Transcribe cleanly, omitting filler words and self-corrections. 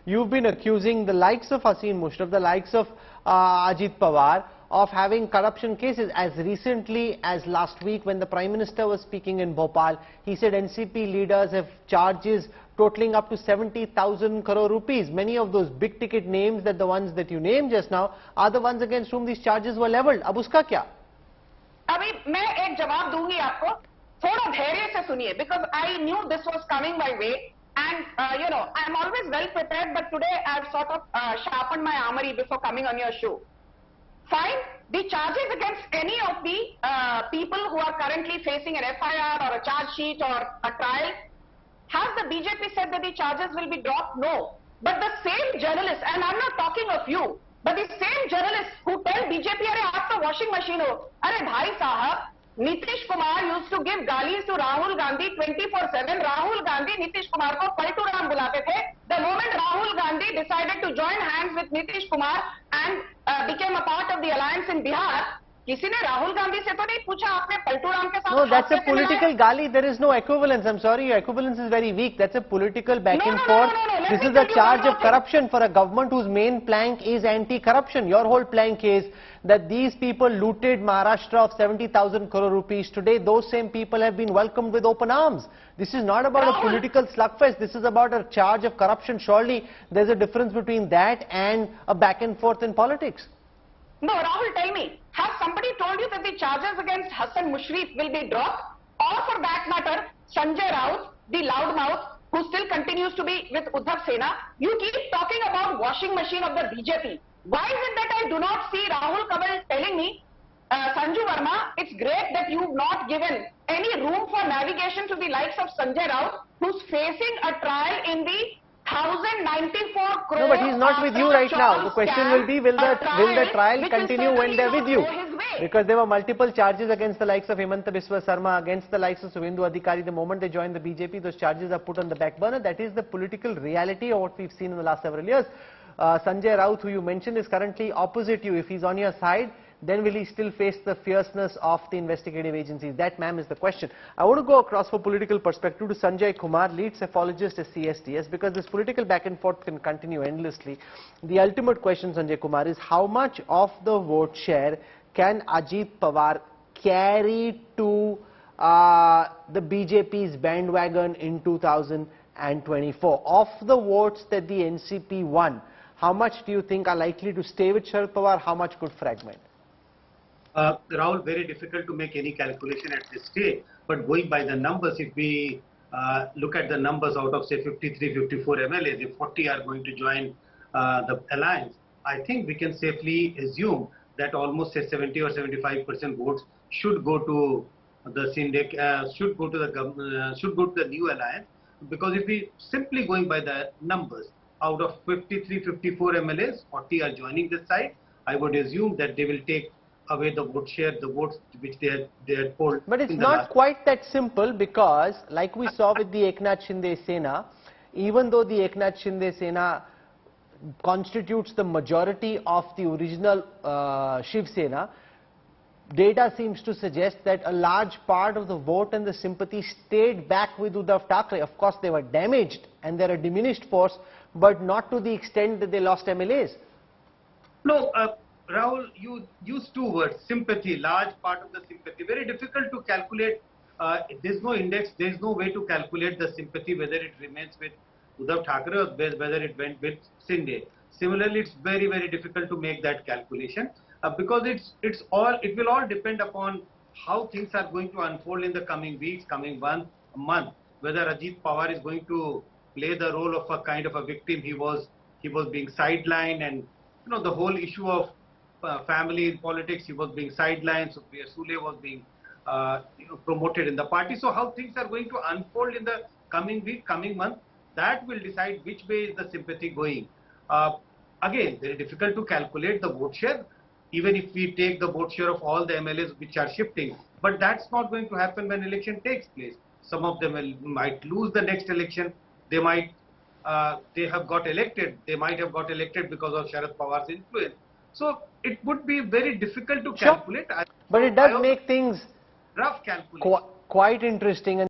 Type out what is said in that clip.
you've been accusing the likes of Hasin Musharraf, the likes of Ajit Pawar, of having corruption cases. As recently as last week, when the Prime Minister was speaking in Bhopal, he said NCP leaders have charges totaling up to 70,000 crore rupees. Many of those big ticket names, that the ones that you named just now, are the ones against whom these charges were leveled. अब उसका क्या? अभी मैं एक जवाब दूंगी आपको, थोड़ा धैर्य से सुनिए, because I knew this was coming my way, and you know, I'm always well prepared, but today I've sort of sharpened my armory before coming on your show. Fine, the charges against any of the people who are currently facing an FIR or a charge sheet or a trial, has the BJP said that the charges will be dropped? No. But the same journalists, and I'm not talking of you, but the same journalists who tell BJP, अरे आप तो washing machine हो, अरे भाई साहब, Nitish Kumar used to give galis to Rahul Gandhi 24/7. Rahul Gandhi Nitish Kumar को पलटू राम बुलाते थे. The moment Rahul Gandhi decided to join hands with Nitish Kumar and became a part of the alliance in Bihar, किसी ने राहुल गांधी से तो नहीं पूछा आपने पलटू राम के साथ? No, that's a political gali. There is no equivalence. I'm sorry, your equivalence is very weak. That's a political back and forth. This is a charge of corruption for a government whose main plank is anti-corruption. Your whole plank is that these people looted Maharashtra of 70,000 crore rupees. Today, those same people have been welcomed with open arms. This is not about a political slugfest. This is about a charge of corruption. Surely, there's a difference between that and a back and forth in politics. No, Rahul, tell me, has somebody told you that the charges against Hasan Musharraf will be dropped? Or for that matter, Sanjay Raut, the loudmouth, who still continues to be with Uddhav Sena, you keep talking about washing machine of the BJP. Why is it that I do not see Rahul Kamal telling me, Sanju Verma, it's great that you've not given any room for navigation to the likes of Sanjay Raut, who's facing a trial in the 1,094 crore. No, but he's not with you right now. The question will be, will the trial continue when they're with you? Because there were multiple charges against the likes of Himanta Biswa Sarma, against the likes of Suvendu Adhikari. The moment they join the BJP, those charges are put on the back burner. That is the political reality of what we've seen in the last several years. Sanjay Raut, who you mentioned, is currently opposite you. If he's on your side, then will he still face the fierceness of the investigative agencies? That, ma'am, is the question. I want to go across for political perspective to Sanjay Kumar, lead cephalogist at CSTS, because this political back and forth can continue endlessly. The ultimate question, Sanjay Kumar, is how much of the vote share can Ajit Pawar carry to the BJP's bandwagon in 2024? Of the votes that the NCP won, how much do you think are likely to stay with Sharad Pawar? How much could fragment? Rahul, very difficult to make any calculation at this stage, but going by the numbers, if we look at the numbers out of say 53, 54 MLAs, if 40 are going to join the alliance, I think we can safely assume that almost say 70 or 75% votes should go to the should go to the new alliance, because if we simply going by the numbers, out of 53, 54 MLAs, 40 are joining this side. I would assume that they will take away the vote share, the votes which they had polled. But it's not quite that simple, because like we saw with the Eknath Shinde-Sena, even though the Eknath Shinde-Sena constitutes the majority of the original Shiv Sena, data seems to suggest that a large part of the vote and the sympathy stayed back with Uddhav Thackeray. Of course, they were damaged and they're a diminished force, but not to the extent that they lost MLAs. No, Rahul, you use two words, sympathy, large part of the sympathy. Very difficult to calculate. There's no index, there's no way to calculate the sympathy, whether it remains with Uddhav Thackeray or whether it went with Shinde. Similarly, it's very, very difficult to make that calculation because it will all depend upon how things are going to unfold in the coming weeks, coming month, whether Ajit Pawar is going to play the role of a kind of a victim. He was being sidelined, and you know, the whole issue of family politics, he was being sidelined. So Sule was being promoted in the party. So how things are going to unfold in the coming week, coming month, that will decide which way is the sympathy going. Again, very difficult to calculate the vote share, even if we take the vote share of all the MLAs which are shifting. But that's not going to happen when election takes place. Some of them might lose the next election. They might, they have got elected. They might have got elected because of Sharad Pawar's influence. So it would be very difficult to calculate. Sure. But it does make things rough calculation. Quite interesting.